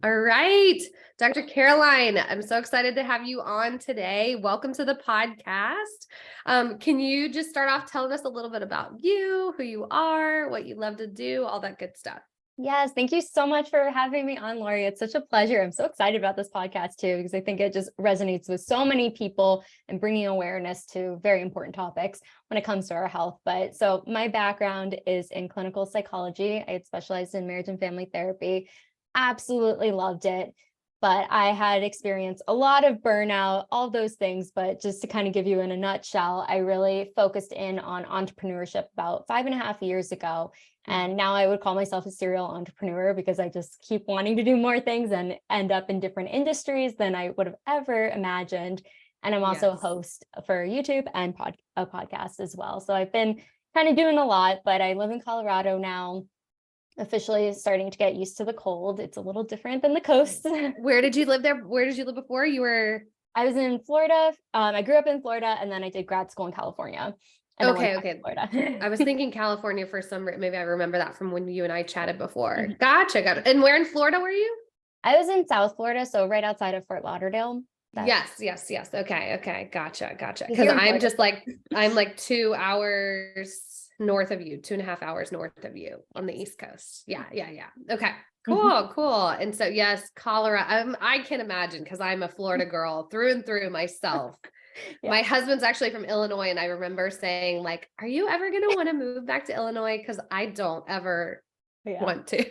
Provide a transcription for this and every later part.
All right, Dr. Caroline, I'm so excited to have you on today. Welcome to the podcast. Can you just start off telling us a little bit about you, who you are, what you love to do, all that good stuff? Yes, thank you so much for having me on, Lori. It's such a pleasure. I'm so excited about this podcast too, because I think it just resonates with so many people and bringing awareness to very important topics when it comes to our health. But so my background is in clinical psychology. I had specialized in marriage and family therapy. Absolutely loved it. But I had experienced a lot of burnout, all those things. But just to kind of give you in a nutshell, I really focused in on entrepreneurship about 5.5 years ago. And now I would call myself a serial entrepreneur because I just keep wanting to do more things and end up in different industries than I would have ever imagined. And I'm also a host for YouTube and a podcast as well. So I've been kind of doing a lot, but I live in Colorado now, officially starting to get used to the cold. It's a little different than the coast. Where did you live there? Where did you live before? I was in Florida. I grew up in Florida, and then I did grad school in California. Okay. Florida. I was thinking California for some reason. Maybe I remember that from when you and I chatted before. Gotcha. And where in Florida were you? I was in South Florida, so right outside of Fort Lauderdale. Yes. Okay. Gotcha. Because I'm like 2 hours north of you, 2.5 hours north of you on the East Coast. Yeah. Okay. Cool. And so yes, Colorado, I can imagine because I'm a Florida girl through and through myself. Yeah. My husband's actually from Illinois, and I remember saying, like, are you ever going to want to move back to Illinois? Because I don't ever want to.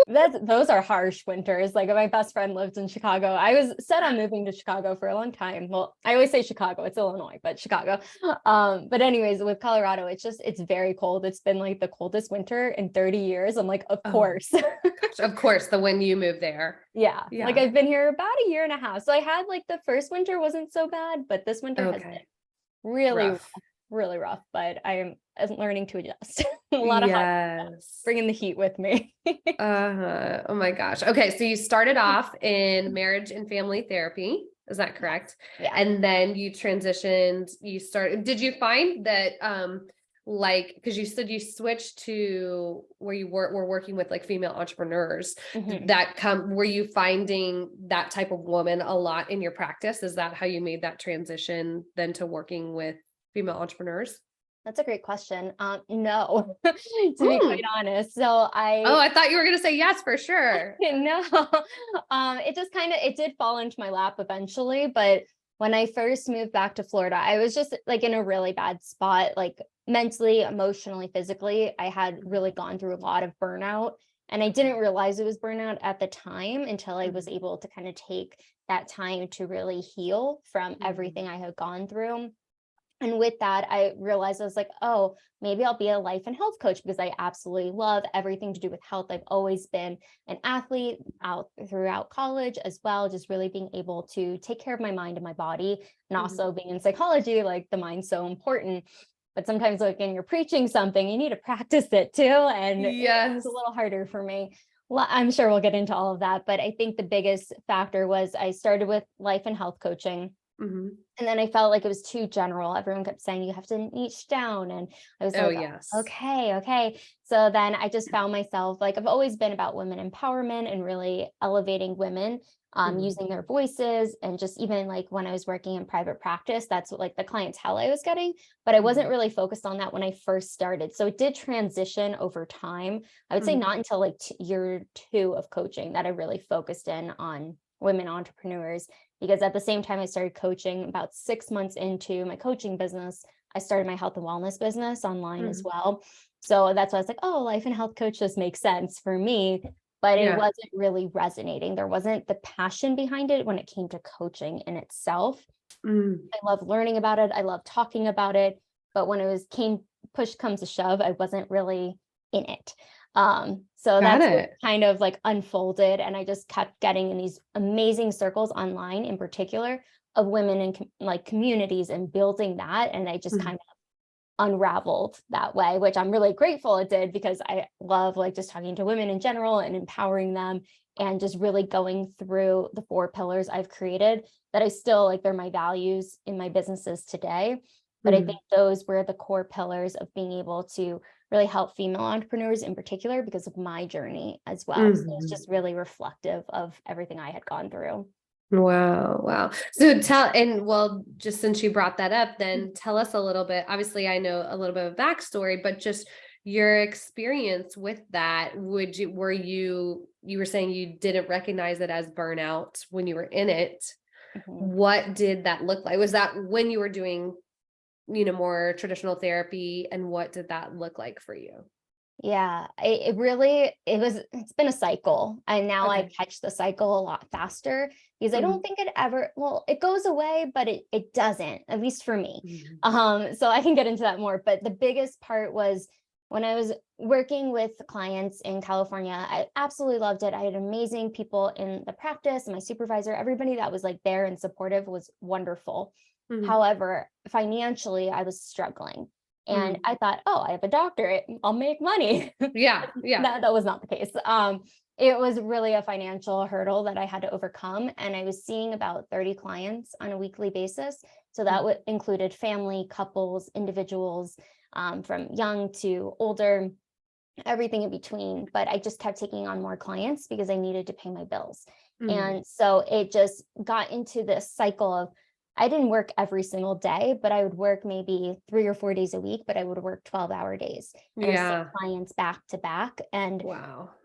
Those are harsh winters. Like, my best friend lived in Chicago. I was set on moving to Chicago for a long time. Well, I always say Chicago, it's Illinois, but Chicago. But anyways, with Colorado, it's very cold. It's been like the coldest winter in 30 years. I'm like, of course. Gosh, of course, when you moved there. Yeah. Like, I've been here about 1.5 years. So I had like the first winter wasn't so bad, but this winter has been really rough, but I am learning to adjust. A lot of bringing the heat with me. Oh my gosh. Okay. So you started off in marriage and family therapy. Is that correct? Yeah. And then you transitioned, did you find that, because you said you switched to where you were working with like female entrepreneurs were you finding that type of woman a lot in your practice? Is that how you made that transition then to working with female entrepreneurs? That's a great question. No, to be quite honest. So I thought you were going to say yes, for sure. No, it did fall into my lap eventually. But when I first moved back to Florida, I was just like in a really bad spot, like mentally, emotionally, physically. I had really gone through a lot of burnout, and I didn't realize it was burnout at the time until I was able to kind of take that time to really heal from everything I had gone through. And with that, I realized I was like, oh, maybe I'll be a life and health coach because I absolutely love everything to do with health. I've always been an athlete throughout college as well, just really being able to take care of my mind and my body. And also being in psychology, like the mind's so important. But sometimes like when you're preaching something, you need to practice it too. And it's a little harder for me. Well, I'm sure we'll get into all of that. But I think the biggest factor was I started with life and health coaching. And then I felt like it was too general. Everyone kept saying you have to niche down. And I was okay. So then I just found myself, like, I've always been about women empowerment and really elevating women, using their voices. And just even like when I was working in private practice, that's what like the clientele I was getting, but I wasn't really focused on that when I first started. So it did transition over time. I would say not until like year 2 of coaching that I really focused in on women entrepreneurs, because at the same time I started coaching, about 6 months into my coaching business, I started my health and wellness business online as well. So that's why I was like, oh, life and health coach just makes sense for me, but it wasn't really resonating. There wasn't the passion behind it when it came to coaching in itself. I love learning about it. I love talking about it. But when push comes to shove, I wasn't really in it. So that's what kind of like unfolded. And I just kept getting in these amazing circles online in particular of women in like communities and building that. And I just kind of unraveled that way, which I'm really grateful it did, because I love like just talking to women in general and empowering them and just really going through the 4 pillars I've created that I still like, they're my values in my businesses today. But I think those were the core pillars of being able to really help female entrepreneurs in particular because of my journey as well. So it's just really reflective of everything I had gone through. Wow. Wow. So just since you brought that up, then tell us a little bit. Obviously, I know a little bit of backstory, but just your experience with that. You were saying you didn't recognize it as burnout when you were in it. What did that look like? Was that when you were doing, more traditional therapy, and what did that look like for you? Yeah, it's been a cycle. And now I catch the cycle a lot faster because I don't think it goes away, but it doesn't, at least for me. So I can get into that more. But the biggest part was when I was working with clients in California. I absolutely loved it. I had amazing people in the practice, and my supervisor, everybody that was like there and supportive was wonderful. However, financially, I was struggling. And I thought, oh, I have a doctorate, I'll make money. Yeah. That was not the case. It was really a financial hurdle that I had to overcome. And I was seeing about 30 clients on a weekly basis. So that included family, couples, individuals, from young to older, everything in between. But I just kept taking on more clients because I needed to pay my bills. And so it just got into this cycle of, I didn't work every single day, but I would work maybe 3 or 4 days a week, but I would work 12-hour days and see clients back to back. And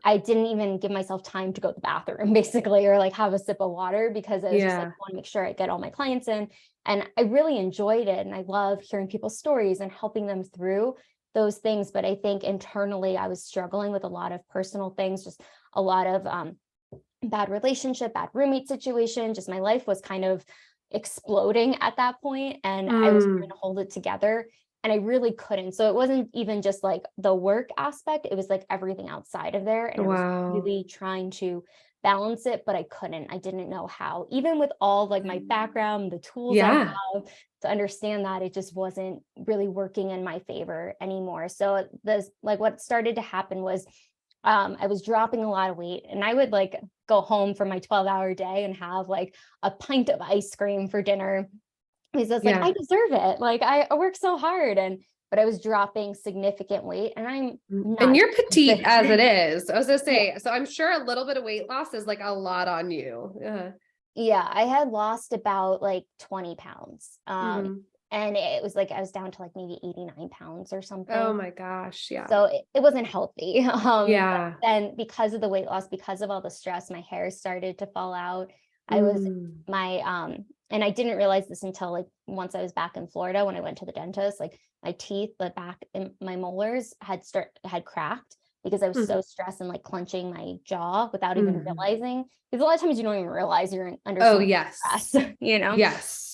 I didn't even give myself time to go to the bathroom basically, or like have a sip of water, because I was just like, I want to make sure I get all my clients in. And I really enjoyed it. And I love hearing people's stories and helping them through those things. But I think internally I was struggling with a lot of personal things, just a lot of bad relationship, bad roommate situation. Just my life was kind of exploding at that point, and I was trying to hold it together, and I really couldn't. So it wasn't even just like the work aspect, it was like everything outside of there, and I was really trying to balance it, but I couldn't. I didn't know how, even with all like my background, the tools I have to understand that, it just wasn't really working in my favor anymore. So what started to happen was I was dropping a lot of weight, and I would like go home from my 12-hour day and have like a pint of ice cream for dinner, because I was like, I deserve it. Like I work so hard, but I was dropping significant weight, and I'm not. And you're petite as it is. I was gonna say, so I'm sure a little bit of weight loss is like a lot on you. Yeah, I had lost about like 20 pounds. And it was like I was down to like maybe 89 pounds or something. Oh my gosh. Yeah. So it wasn't healthy. But then because of the weight loss, because of all the stress, my hair started to fall out. I was and I didn't realize this until like once I was back in Florida, when I went to the dentist, like my teeth, the back in my molars had cracked because I was so stressed and like clenching my jaw without even realizing. Because a lot of times you don't even realize you're under stress, Yes.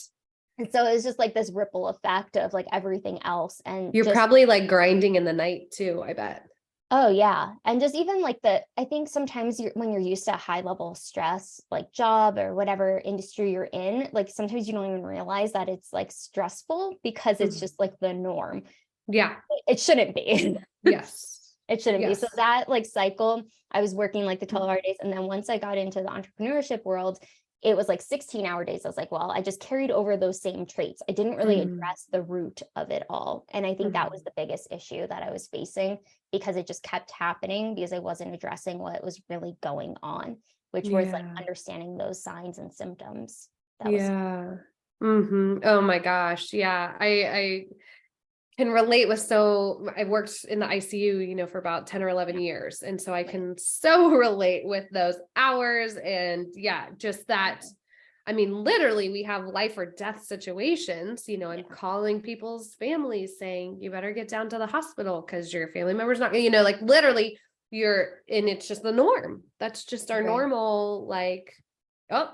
And so it's just like this ripple effect of like everything else. And you're probably like grinding in the night too, I bet. Oh yeah. And just even like I think sometimes when you're used to high level stress, like job or whatever industry you're in, like sometimes you don't even realize that it's like stressful because it's just like the norm. Yeah. It shouldn't be. Yes. It shouldn't be. So that like cycle, I was working like the 12-hour days. And then once I got into the entrepreneurship world, it was like 16-hour days. I was like, well, I just carried over those same traits. I didn't really address the root of it all. And I think that was the biggest issue that I was facing, because it just kept happening because I wasn't addressing what was really going on, which was like understanding those signs and symptoms. Oh my gosh. Yeah. I can relate with, I worked in the ICU, for about 10 or 11 years. And so I can so relate with those hours, and just that. I mean, literally we have life or death situations, and calling people's families saying, you better get down to the hospital because your family member's not, like literally and it's just the norm. That's just our normal, like, oh,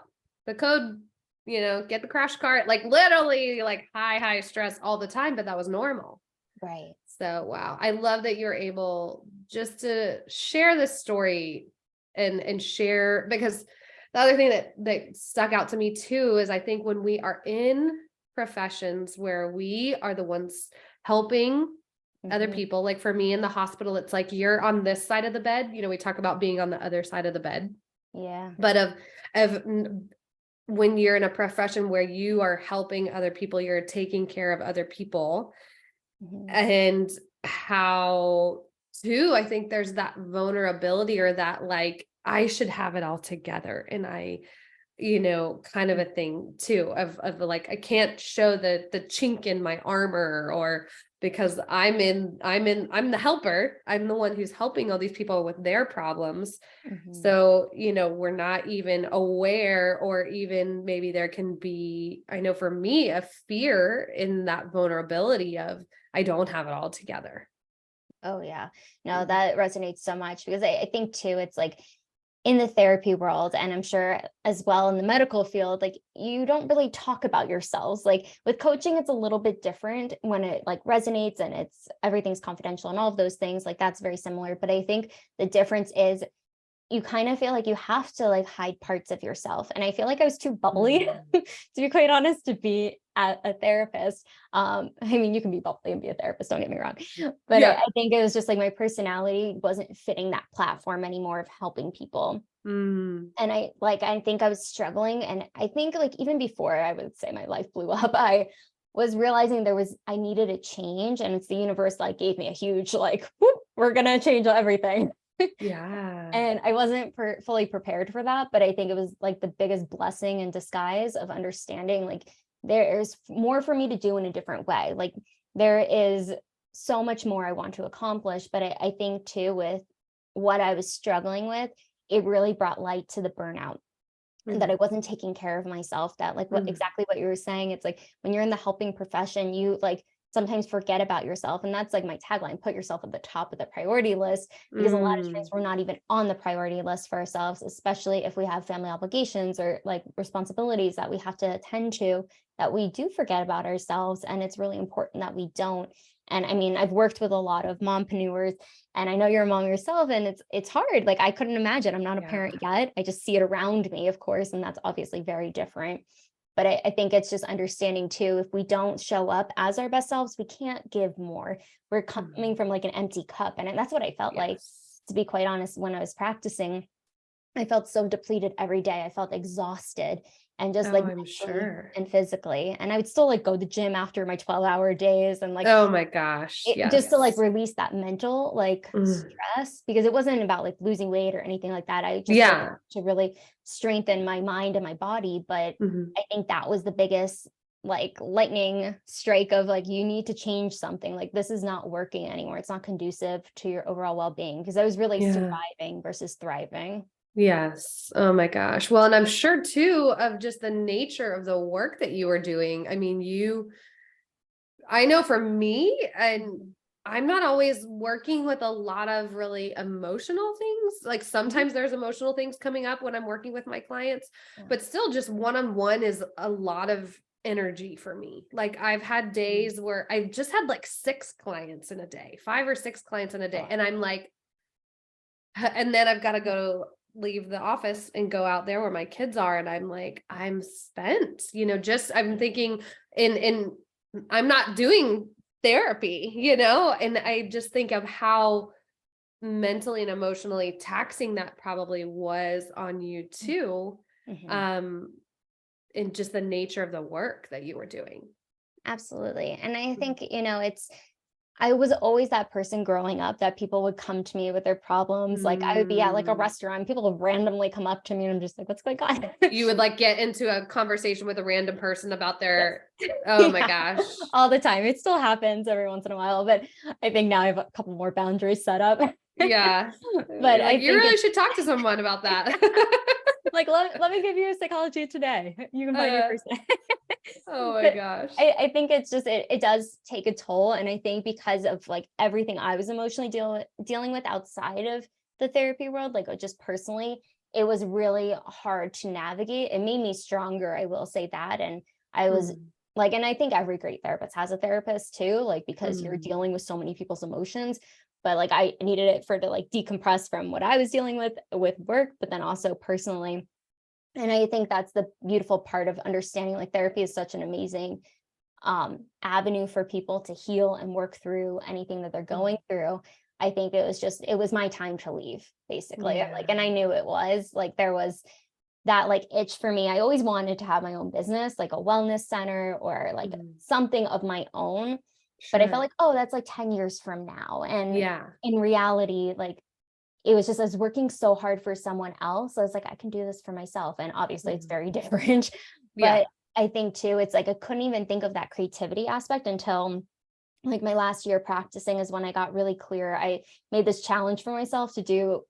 the code, get the crash cart, like literally like high stress all the time, but that was normal. Right. So, wow. I love that you're able just to share this story and share, because the other thing that stuck out to me too, is I think when we are in professions where we are the ones helping other people, like for me in the hospital, it's like, you're on this side of the bed, we talk about being on the other side of the bed. Yeah. But when you're in a profession where you are helping other people, you're taking care of other people, and how too, I think there's that vulnerability or that like, I should have it all together. And kind of a thing too, of like, I can't show the chink in my armor, or because I'm the helper. I'm the one who's helping all these people with their problems. So, we're not even aware, or even maybe there can be, I know for me, a fear in that vulnerability of, I don't have it all together. Oh yeah. No, that resonates so much, because I think too, it's like in the therapy world, and I'm sure as well in the medical field, like you don't really talk about yourselves. Like with coaching, it's a little bit different when it like resonates and everything's confidential and all of those things. Like that's very similar. But I think the difference is you kind of feel like you have to like hide parts of yourself. And I feel like I was too bubbly, to be quite honest, to be a therapist. I mean, you can be bubbly and be a therapist, don't get me wrong. But Yeah. I think it was just like my personality wasn't fitting that platform anymore of helping people. And I think I was struggling. And I think like even before I would say my life blew up, I was realizing I needed a change. And it's the universe like gave me a huge like, whoop, we're going to change everything. Yeah. And I wasn't fully prepared for that, but I think it was like the biggest blessing in disguise of understanding like there's more for me to do in a different way. Like there is so much more I want to accomplish, but I think too, with what I was struggling with, it really brought light to the burnout. And that I wasn't taking care of myself, that like exactly what you were saying. It's like when you're in the helping profession, you like sometimes forget about yourself. And that's like my tagline, put yourself at the top of the priority list, because a lot of times we're not even on the priority list for ourselves, especially if we have family obligations or like responsibilities that we have to attend to, that we do forget about ourselves. And it's really important that we don't. And I mean, I've worked with a lot of mompreneurs, and I know you're a mom yourself, and it's hard. Like I couldn't imagine. I'm not a parent yet. I just see it around me, of course, and that's obviously very different. But I think it's just understanding too, if we don't show up as our best selves, we can't give more. We're coming from like an empty cup. And that's what I felt like, to be quite honest, when I was practicing. I felt so depleted every day. I felt exhausted, and just like I'm sure. and physically. And I would still like go to the gym after my 12-hour days, and like, oh my gosh, just to like release that mental like stress, because it wasn't about like losing weight or anything like that. I just wanted to really strengthen my mind and my body. But I think that was the biggest like lightning strike of like, you need to change something. Like this is not working anymore. It's not conducive to your overall well-being, because I was really surviving versus thriving. Yes. Oh my gosh. Well, and I'm sure too, of just the nature of the work that you were doing. I mean, I know for me, and I'm not always working with a lot of really emotional things. Like sometimes there's emotional things coming up when I'm working with my clients, but still just one-on-one is a lot of energy for me. Like I've had days where I've just had like 6 clients in a day, 5 or 6 clients in a day. And I'm like, and then I've got to go leave the office and go out there where my kids are. And I'm like, I'm spent, I'm thinking I'm not doing therapy, and I just think of how mentally and emotionally taxing that probably was on you too. And just the nature of the work that you were doing. Absolutely. And I think, I was always that person growing up that people would come to me with their problems. Like I would be at like a restaurant, people would randomly come up to me, and I'm just like, what's going on? You would like get into a conversation with a random person about their, oh my gosh. All the time. It still happens every once in a while, but I think now I have a couple more boundaries set up. Yeah. But I think you really should talk to someone about that. Like, let me give you a psychology today. You can find your person. Oh my gosh. I think it's just, it does take a toll. And I think because of like everything I was emotionally dealing with outside of the therapy world, like just personally, it was really hard to navigate. It made me stronger, I will say that. And I was like, and I think every great therapist has a therapist too, like, because you're dealing with so many people's emotions. But like, I needed it to like decompress from what I was dealing with work, but then also personally. And I think that's the beautiful part of understanding like therapy is such an amazing avenue for people to heal and work through anything that they're going through. I think it was my time to leave, basically. Like, and I knew it was like, there was that like itch for me. I always wanted to have my own business, like a wellness center or like something of my own. but I felt like, oh, that's like 10 years from now. And in reality, like, it was just, I was working so hard for someone else. I was like, I can do this for myself. And obviously it's very different, but I think too, it's like, I couldn't even think of that creativity aspect until like my last year practicing is when I got really clear. I made this challenge for myself to do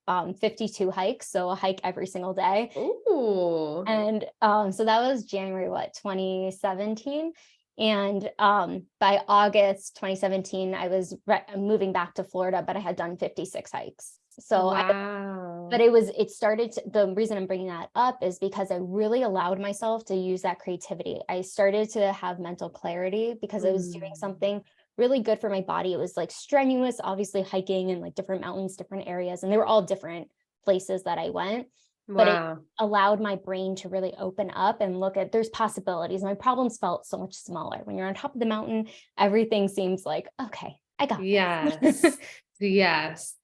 52 hikes. So a hike every single day. Ooh. And so that was January, 2017. And by August 2017, I was moving back to Florida, but I had done 56 hikes. So the reason I'm bringing that up is because I really allowed myself to use that creativity. I started to have mental clarity because I was doing something really good for my body. It was like strenuous, obviously hiking and like different mountains, different areas, and they were all different places that I went. But it allowed my brain to really open up and look at, there's possibilities. My problems felt so much smaller. When you're on top of the mountain, everything seems like, okay, I got this. Yes.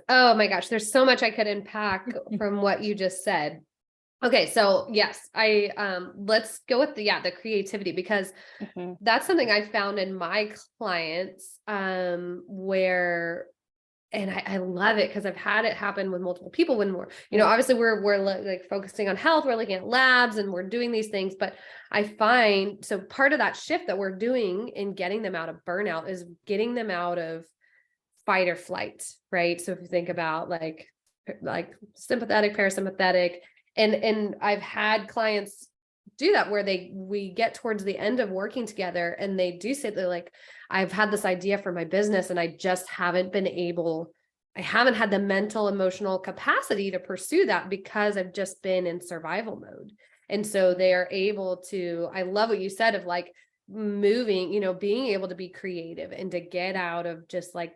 Oh my gosh. There's so much I could unpack from what you just said. Okay. So yes, let's go with the creativity, because that's something I found in my clients, where, and I love it because I've had it happen with multiple people when we're, obviously we're like focusing on health, we're looking at labs and we're doing these things, but I find, so part of that shift that we're doing in getting them out of burnout is getting them out of fight or flight, right? So if you think about like sympathetic, parasympathetic, and I've had clients do that where we get towards the end of working together and they do say they're like, I've had this idea for my business and I just haven't had the mental, emotional capacity to pursue that because I've just been in survival mode. And so they are able to, I love what you said of like moving, being able to be creative and to get out of just like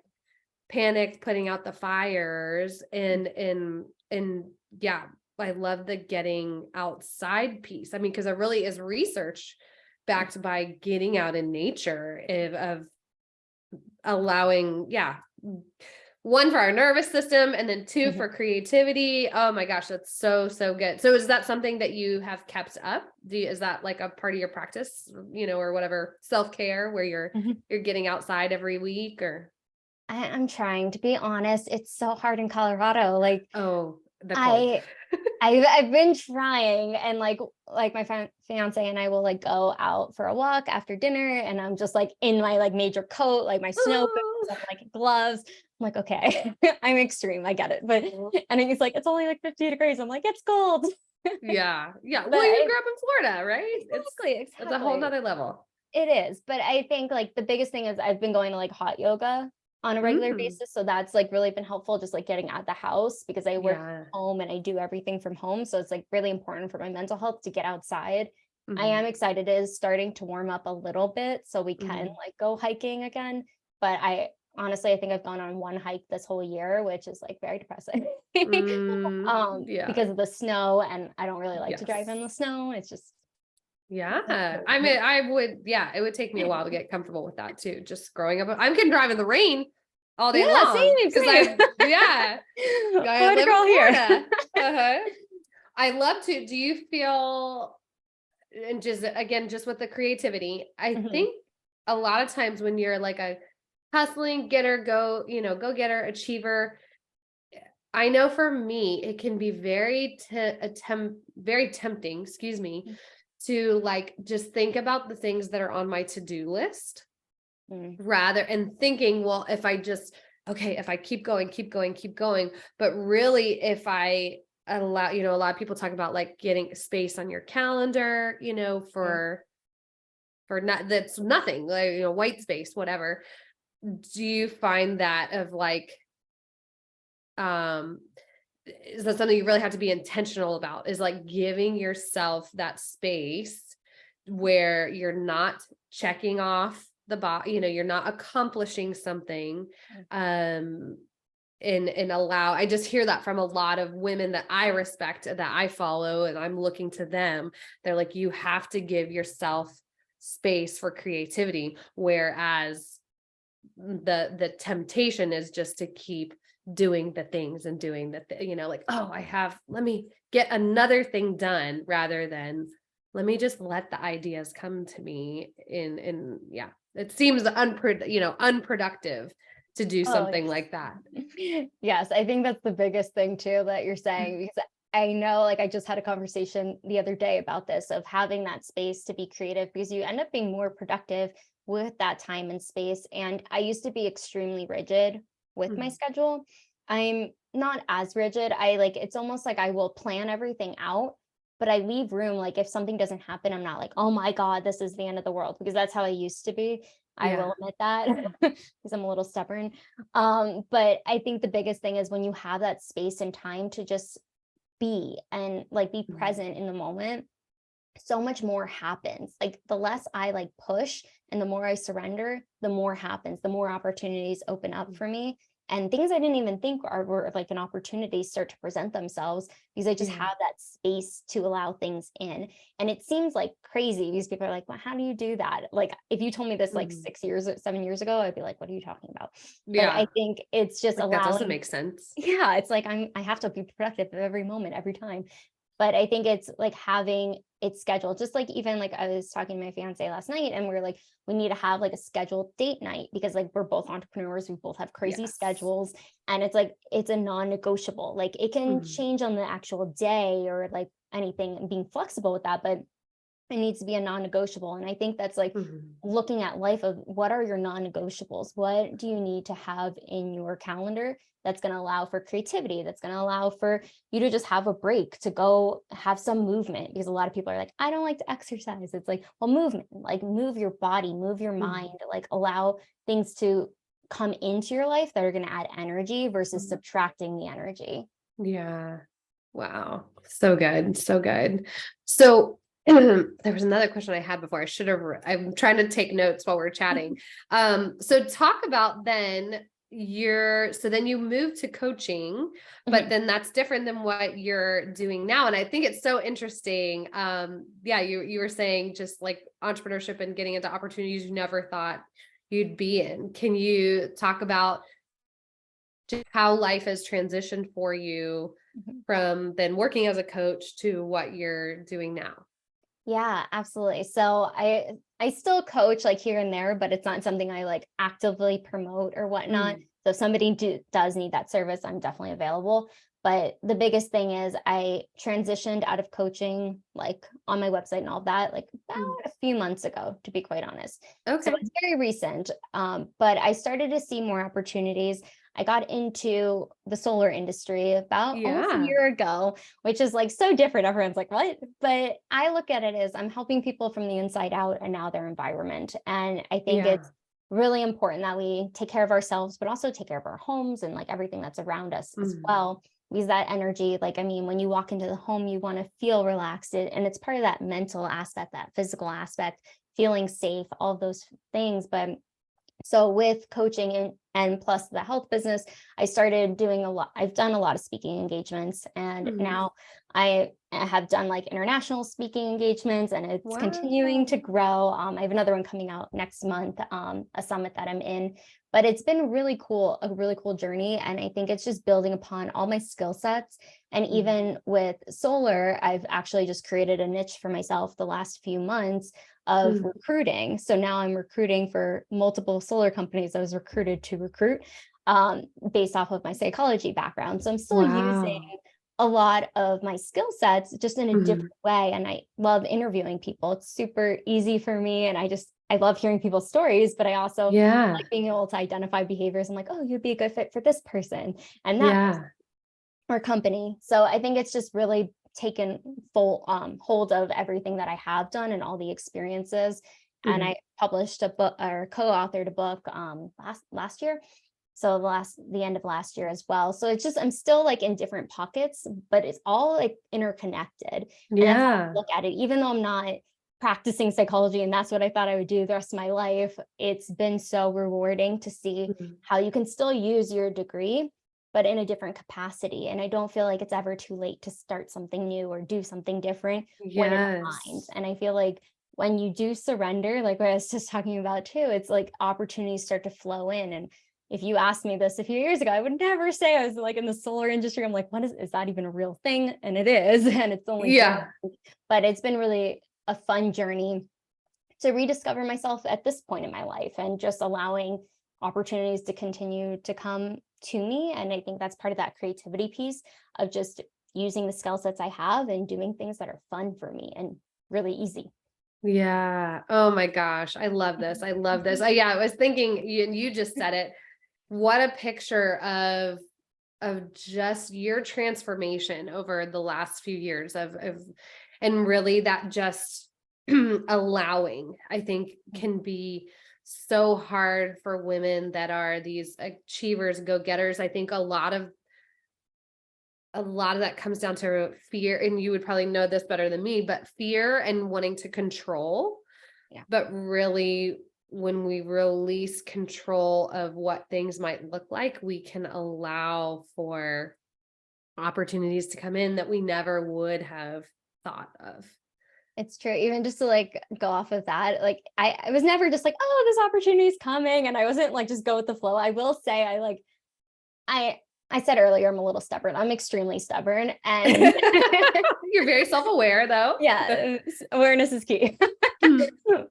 panic, putting out the fires and I love the getting outside piece. I mean, because it really is research backed by getting out in nature of allowing, one for our nervous system and then two for creativity. Oh my gosh, that's so good. So is that something that you have kept up? Is that like a part of your practice, or whatever, self-care where you're getting outside every week? Or I'm trying, to be honest. It's so hard in Colorado. Like, the cold. I've been trying, and like my fiance and I will like go out for a walk after dinner, and I'm just like in my like major coat, like my snow boots, and like gloves. I'm like, okay, I'm extreme, I get it, but and he's like, it's only like 50 degrees. I'm like, it's cold. Yeah. Well, you grew up in Florida, right? Exactly. It's a whole nother level. It is, but I think like the biggest thing is I've been going to like hot yoga on a regular basis. So that's like really been helpful, just like getting out the house, because I work from home and I do everything from home. So it's like really important for my mental health to get outside. I am excited. It is starting to warm up a little bit, so we can like go hiking again. But I think I've gone on one hike this whole year, which is like very depressing because of the snow, and I don't really like to drive in the snow. It's just I mean, it would take me a while to get comfortable with that too. Just growing up, I can drive in the rain all day long. Same. I live girl in Florida. I love to. Do you feel, and just with the creativity, I think a lot of times when you're like a hustling getter, go getter, achiever, I know for me, it can be very tempting, to like just think about the things that are on my to-do list rather, and thinking, well, if I keep going, but really if I allow, a lot of people talk about like getting space on your calendar, for that's nothing, like, white space, whatever. Do you find that of like, is that something you really have to be intentional about, is like giving yourself that space where you're not checking off the box, you're not accomplishing something, and allow, I just hear that from a lot of women that I respect, that I follow, and I'm looking to them. They're like, you have to give yourself space for creativity, whereas the temptation is just to keep doing the things and doing like, let me get another thing done, rather than let me just let the ideas come to me it seems unproductive to do something like that. Yes, I think that's the biggest thing too that you're saying, because I know, like, I just had a conversation the other day about this, of having that space to be creative, because you end up being more productive with that time and space. And I used to be extremely rigid with my schedule. I'm not as rigid. It's almost like I will plan everything out, but I leave room. Like, if something doesn't happen, I'm not like, oh my God, this is the end of the world, because that's how I used to be. I will admit that, because I'm a little stubborn. But I think the biggest thing is when you have that space and time to just be and like be present in the moment, so much more happens. Like, the less I like push and the more I surrender, the more happens, the more opportunities open up for me. And things I didn't even think were like an opportunity start to present themselves, because I just have that space to allow things in. And it seems like crazy, because people are like, well, how do you do that? Like, if you told me this like 7 years ago, I'd be like, what are you talking about? But I think it's just like, allowing. That doesn't make sense. Yeah. It's like, I have to be productive every moment, every time. But I think it's like having it scheduled, just like, even like I was talking to my fiance last night, and we're like, we need to have like a scheduled date night, because like we're both entrepreneurs, we both have crazy schedules, and it's like, it's a non-negotiable. Like, it can change on the actual day or like anything, and being flexible with that, but it needs to be a non-negotiable. And I think that's like looking at life of, what are your non-negotiables? What do you need to have in your calendar that's going to allow for creativity, that's going to allow for you to just have a break, to go have some movement? Because a lot of people are like, I don't like to exercise. It's like, well, movement, like move your body, move your mind, like allow things to come into your life that are going to add energy versus subtracting the energy. Yeah. Wow. So good. So good. So there was another question I had before. I'm trying to take notes while we're chatting. So talk about then then you moved to coaching, but then that's different than what you're doing now. And I think it's so interesting. You were saying just like entrepreneurship and getting into opportunities you never thought you'd be in. Can you talk about just how life has transitioned for you from then working as a coach to what you're doing now? Yeah, absolutely. So I still coach like here and there, but it's not something I like actively promote or whatnot. So if somebody does need that service, I'm definitely available. But the biggest thing is I transitioned out of coaching, like on my website and all that, like about a few months ago, to be quite honest. Okay. So it's very recent. But I started to see more opportunities. I got into the solar industry about almost a year ago, which is like so different. Everyone's like, what? But I look at it as I'm helping people from the inside out and now their environment. And I think it's really important that we take care of ourselves, but also take care of our homes and like everything that's around us as well. Because that energy, like, I mean, when you walk into the home, you want to feel relaxed. And it's part of that mental aspect, that physical aspect, feeling safe, all of those things. But so with coaching and plus the health business, I started doing I've done a lot of speaking engagements, and now I have done like international speaking engagements, and it's continuing to grow. I have another one coming out next month, a summit that I'm in, but it's been really cool, a really cool journey. And I think it's just building upon all my skill sets. And even with solar, I've actually just created a niche for myself the last few months of recruiting. So now I'm recruiting for multiple solar companies I was recruited to recruit based off of my psychology background. So I'm still using a lot of my skill sets just in a different way. And I love interviewing people. It's super easy for me. And I love hearing people's stories, but I also like being able to identify behaviors. I'm like, oh, you'd be a good fit for this person and that person or company. So I think it's just really taken full hold of everything that I have done and all the experiences. And I published a book or co-authored a book last year. So the end of last year as well. So it's just, I'm still like in different pockets, but it's all like interconnected. And that's how I look at it, even though I'm not practicing psychology and that's what I thought I would do the rest of my life. It's been so rewarding to see how you can still use your degree, but in a different capacity. And I don't feel like it's ever too late to start something new or do something different when it aligns. And I feel like when you do surrender, like what I was just talking about too, it's like opportunities start to flow in. And if you asked me this a few years ago, I would never say I was like in the solar industry. I'm like, is that even a real thing? And it is, and it's only growing. But it's been really a fun journey to rediscover myself at this point in my life and just allowing opportunities to continue to come to me. And I think that's part of that creativity piece of just using the skill sets I have and doing things that are fun for me and really easy. Yeah. Oh my gosh. I love this. I love this. Yeah, I was thinking, you just said it. What a picture of just your transformation over the last few years and really that just allowing, I think, can be so hard for women that are these achievers, go-getters. I think a lot of that comes down to fear, and you would probably know this better than me, but fear and wanting to control. Yeah. But really, when we release control of what things might look like, we can allow for opportunities to come in that we never would have thought of. It's true. Even just to like go off of that, like I was never just like, oh, this opportunity is coming. And I wasn't like, just go with the flow. I will say I said earlier, I'm a little stubborn. I'm extremely stubborn. And you're very self-aware though. Yeah. Awareness is key.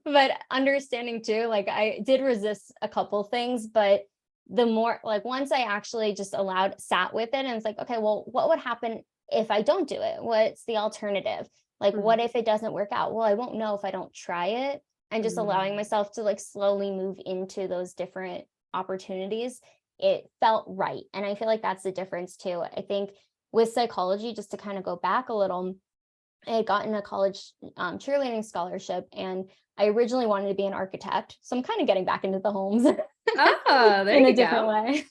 But understanding too, like I did resist a couple things, but the more like once I actually just sat with it and it's like, okay, well, what would happen if I don't do it? What's the alternative? Like, what if it doesn't work out? Well, I won't know if I don't try it. And just allowing myself to like slowly move into those different opportunities, it felt right. And I feel like that's the difference too. I think with psychology, just to kind of go back a little, I had gotten a college cheerleading scholarship, and I originally wanted to be an architect. So I'm kind of getting back into the homes in a different way.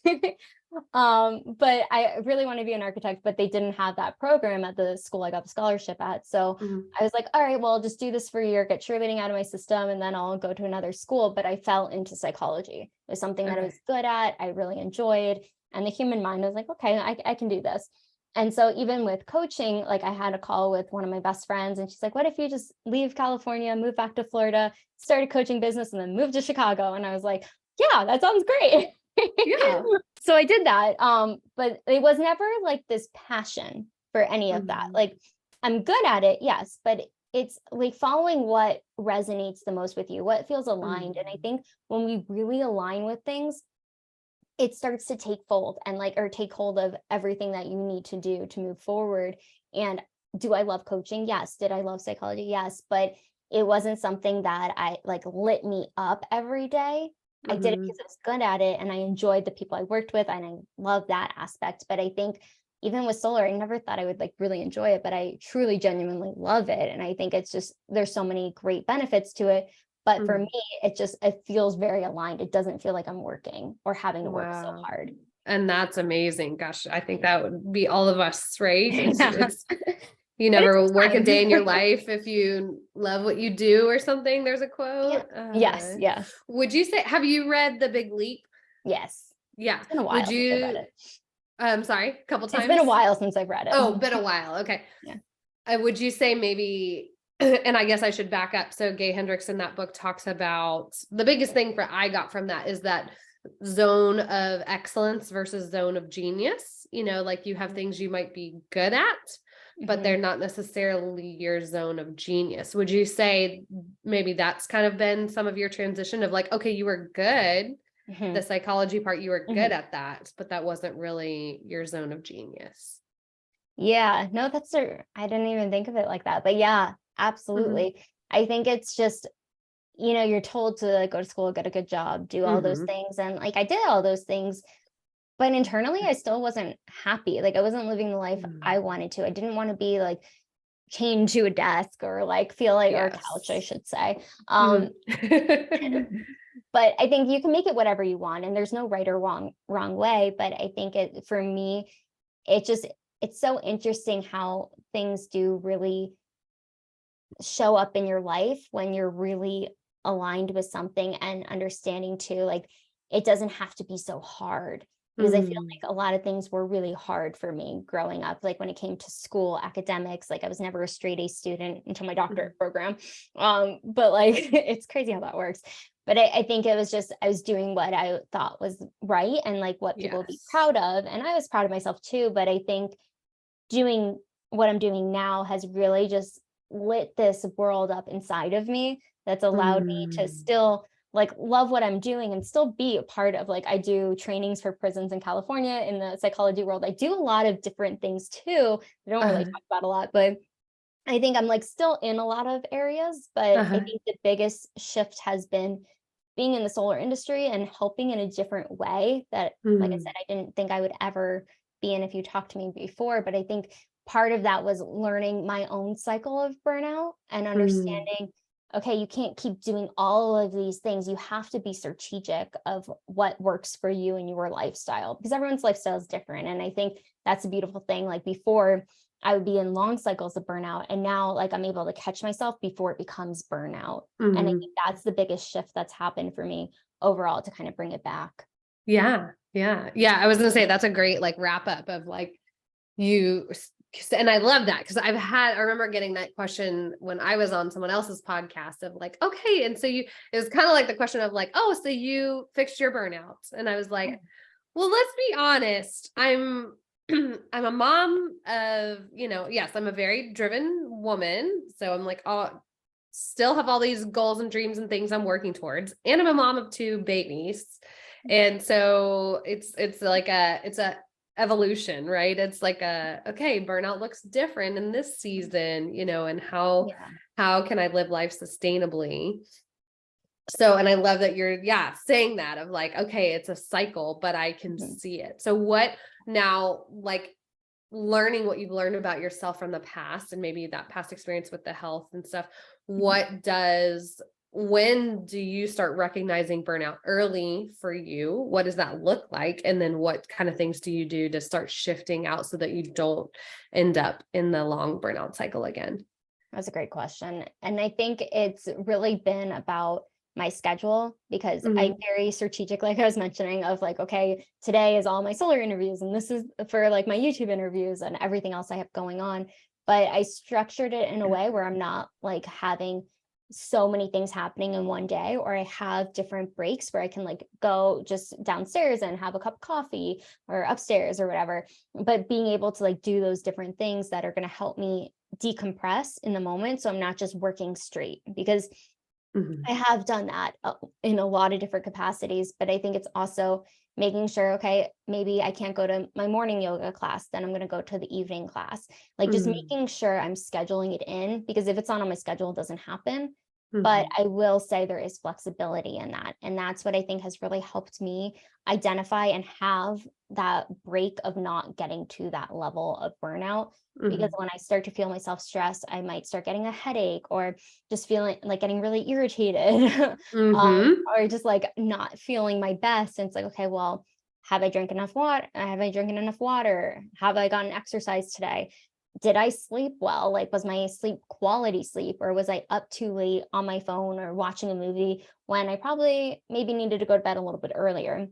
But I really want to be an architect, but they didn't have that program at the school I got the scholarship at. So I was like, all right, well, I'll just do this for a year, get cheerleading out of my system, and then I'll go to another school. But I fell into psychology. It was something that I was good at. I really enjoyed. And the human mind, I was like, okay, I can do this. And so even with coaching, like I had a call with one of my best friends, and she's like, what if you just leave California, move back to Florida, start a coaching business, and then move to Chicago? And I was like, yeah, that sounds great. Yeah. So I did that. But it was never like this passion for any of that. Like I'm good at it. Yes. But it's like following what resonates the most with you, what feels aligned. And I think when we really align with things, it starts to take hold and take hold of everything that you need to do to move forward. And do I love coaching? Yes. Did I love psychology? Yes. But it wasn't something that I lit me up every day. I did it because I was good at it and I enjoyed the people I worked with and I love that aspect. But I think even with solar, I never thought I would really enjoy it, but I truly genuinely love it. And I think it's just, there's so many great benefits to it. But for me, it feels very aligned. It doesn't feel like I'm working or having to work so hard. And that's amazing. Gosh, I think that would be all of us, right? It's you never work a day in your life if you love what you do or something. There's a quote. Yes. Yeah. Would you say, have you read The Big Leap? Yes. Yeah. It's been a while since I've read it. Sorry, a couple times. It's been a while since I've read it. Oh, been a while. Okay. Yeah. Would you say maybe, and I guess I should back up. So Gay Hendricks in that book talks about the biggest thing I got from that is that zone of excellence versus zone of genius. Like you have things you might be good at, but they're not necessarily your zone of genius. Would you say maybe that's kind of been some of your transition of like, okay, you were good, the psychology part, you were good at that, but that wasn't really your zone of genius? Yeah, no, I didn't even think of it like that, but yeah, absolutely. I think it's just, you're told to go to school, get a good job, do all those things. And I did all those things, but internally I still wasn't happy. I wasn't living the life I wanted to. I didn't want to be chained to a desk or feel or a couch, I should say. But I think you can make it whatever you want, and there's no right or wrong way. But I think for me, it's so interesting how things do really show up in your life when you're really aligned with something and understanding too, it doesn't have to be so hard. Because I feel like a lot of things were really hard for me growing up. When it came to school, academics, I was never a straight A student until my doctorate program. But it's crazy how that works. But I think it was just, I was doing what I thought was right and what people would be proud of. And I was proud of myself too. But I think doing what I'm doing now has really just lit this world up inside of me that's allowed me to still like love what I'm doing and still be a part of, like, I do trainings for prisons in California in the psychology world. I do a lot of different things too. I don't really talk about a lot, but I think I'm like still in a lot of areas, but I think the biggest shift has been being in the solar industry and helping in a different way that, like I said, I didn't think I would ever be in if you talked to me before. But I think part of that was learning my own cycle of burnout and understanding, okay, you can't keep doing all of these things. You have to be strategic of what works for you and your lifestyle, because everyone's lifestyle is different. And I think that's a beautiful thing. Like before, I would be in long cycles of burnout, and now like I'm able to catch myself before it becomes burnout. And I think that's the biggest shift that's happened for me overall to kind of bring it back. Yeah. I was going to say, that's a great like wrap up of like you. And I love that because I remember getting that question when I was on someone else's podcast of like, okay. And so it was kind of like the question of like, oh, so you fixed your burnout. And I was like, well, let's be honest. I'm a mom of, yes, I'm a very driven woman. So I'm like, oh, still have all these goals and dreams and things I'm working towards. And I'm a mom of 2 babies. And so it's like it's a evolution, right? It's like okay, burnout looks different in this season, and how can I live life sustainably? So, and I love that you're, saying that of like, okay, it's a cycle, but I can see it. So what now, like learning what you've learned about yourself from the past and maybe that past experience with the health and stuff, when do you start recognizing burnout early for you? What does that look like? And then what kind of things do you do to start shifting out so that you don't end up in the long burnout cycle again? That's a great question. And I think it's really been about my schedule, because I'm very strategic, like I was mentioning, of like, okay, today is all my solar interviews and this is for like my YouTube interviews and everything else I have going on. But I structured it in a way where I'm not like having so many things happening in one day, or I have different breaks where I can like go just downstairs and have a cup of coffee or upstairs or whatever. But being able to like do those different things that are going to help me decompress in the moment. So I'm not just working straight, because I have done that in a lot of different capacities, but I think it's also making sure, okay, maybe I can't go to my morning yoga class, then I'm going to go to the evening class. Like just making sure I'm scheduling it in, because if it's not on my schedule, it doesn't happen. But I will say there is flexibility in that. And that's what I think has really helped me identify and have that break of not getting to that level of burnout. Because when I start to feel myself stressed, I might start getting a headache or just feeling like getting really irritated or just like not feeling my best. And it's like, okay, well, have I drank enough water? Have I drinking enough water? Have I gotten exercise today? Did I sleep well? Like, was my sleep quality sleep, or was I up too late on my phone or watching a movie when I probably maybe needed to go to bed a little bit earlier?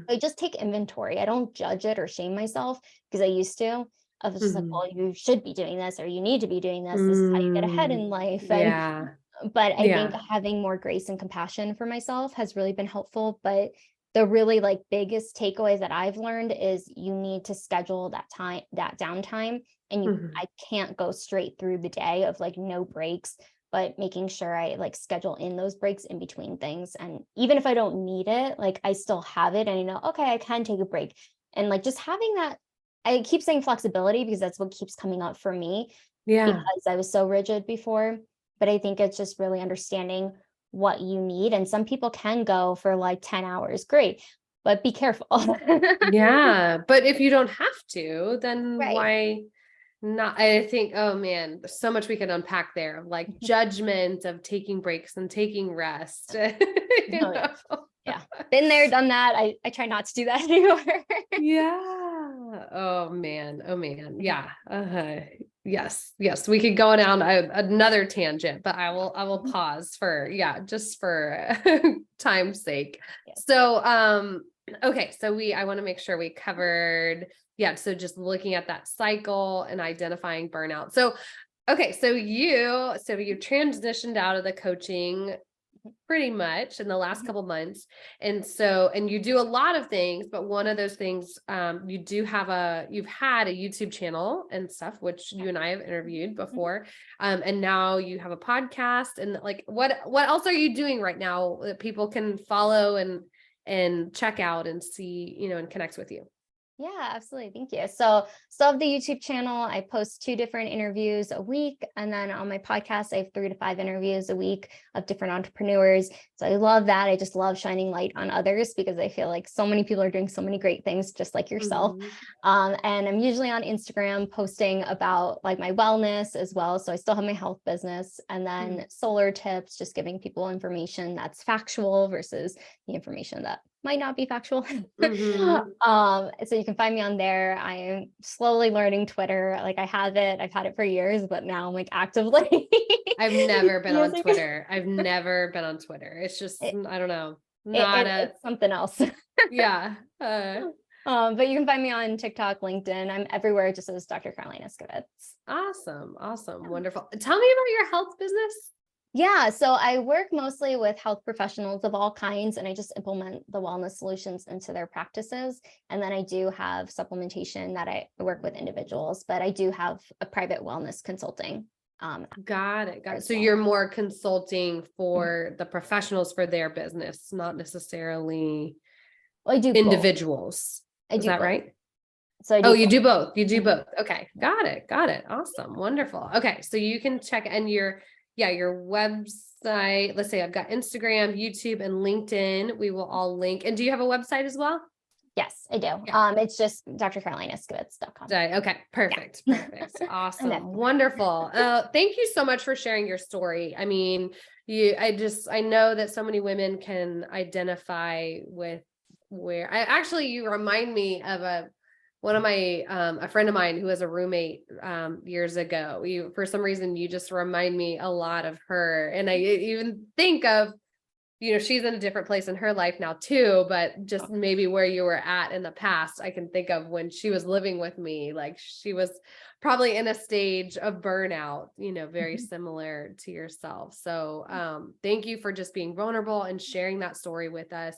I just take inventory. I don't judge it or shame myself, because I used to. I was just like, well, you should be doing this, or you need to be doing this. This is how you get ahead in life. And, but I think having more grace and compassion for myself has really been helpful. But the really like biggest takeaways that I've learned is you need to schedule that time, that downtime. And I can't go straight through the day of like no breaks, but making sure I like schedule in those breaks in between things. And even if I don't need it, like I still have it, and you know, okay, I can take a break. And like just having that, I keep saying flexibility because that's what keeps coming up for me, because I was so rigid before. But I think it's just really understanding what you need. And some people can go for like 10 hours. Great. But be careful. But if you don't have to, then why not? I think, oh man, there's so much we can unpack there, like judgment of taking breaks and taking rest. Yeah. Been there, done that. I try not to do that anymore. Oh man. Yeah. Yes. We could go down another tangent, but I will pause for, just for time's sake. So, okay. So I want to make sure we covered, so just looking at that cycle and identifying burnout. So, okay. So you transitioned out of the coaching pretty much in the last couple months. And so, and you do a lot of things, but one of those things, you've had a YouTube channel and stuff, which you and I have interviewed before. And now you have a podcast, and like, what else are you doing right now that people can follow and check out and see, and connect with you? Yeah, absolutely. Thank you. So still have the YouTube channel. I post 2 different interviews a week. And then on my podcast, I have 3 to 5 interviews a week of different entrepreneurs. So I love that. I just love shining light on others because I feel like so many people are doing so many great things, just like yourself. And I'm usually on Instagram posting about like my wellness as well. So I still have my health business, and then solar tips, just giving people information that's factual versus the information that might not be factual. So you can find me on there. I am slowly learning Twitter. Like I've had it for years, but now I'm like actively. I've never been on Twitter. It's just, I don't know. It's something else. Yeah. But you can find me on TikTok, LinkedIn. I'm everywhere just as Dr. Caroline Iscovitz. Awesome. Wonderful. Tell me about your health business. Yeah, so I work mostly with health professionals of all kinds, and I just implement the wellness solutions into their practices. And then I do have supplementation that I work with individuals, but I do have a private wellness consulting. Got it. So you're more consulting for the professionals for their business, not necessarily I do individuals. Is that both. Right? So I do you do both. You do both. Okay. Got it. Awesome. Wonderful. Okay. So you can check and your website. Let's say I've got Instagram, YouTube, and LinkedIn. We will all link. And do you have a website as well? Yes, I do. Yeah. It's just drcarolineiskowitz.com. Okay. Perfect. Awesome. Wonderful. Thank you so much for sharing your story. I mean, I know that so many women can identify with you remind me of a friend of mine who was a roommate years ago. For some reason, you just remind me a lot of her. And I even think of, she's in a different place in her life now too, but just maybe where you were at in the past, I can think of when she was living with me, like she was probably in a stage of burnout, very similar to yourself. So thank you for just being vulnerable and sharing that story with us.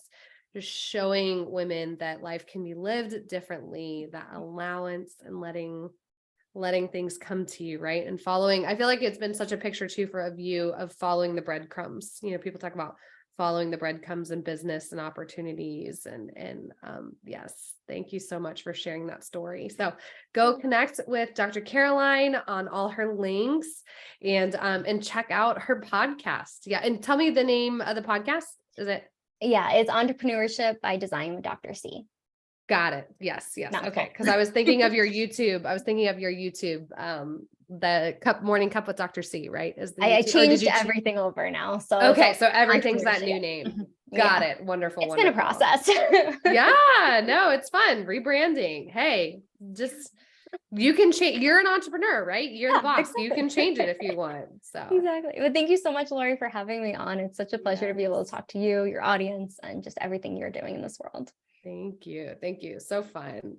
Just showing women that life can be lived differently, that allowance and letting things come to you, right? And I feel like it's been such a picture too of you of following the breadcrumbs. People talk about following the breadcrumbs in business and opportunities. And yes, thank you so much for sharing that story. So go connect with Dr. Caroline on all her links and check out her podcast. Yeah. And tell me the name of the podcast. Is it? Yeah, it's Entrepreneurship by Design with Dr. C. Got it. Yes. Okay. Because I was thinking of your YouTube. The Morning Cup with Dr. C, right? I changed everything over now. So okay. So everything's that new name. Got it. Wonderful. It's been a process. Yeah. No, it's fun. Rebranding. Hey, just you can change. You're an entrepreneur, right? You're the boss. You can change it if you want. So exactly. But thank you so much, Lori, for having me on. It's such a pleasure to be able to talk to you, your audience, and just everything you're doing in this world. Thank you. So fun.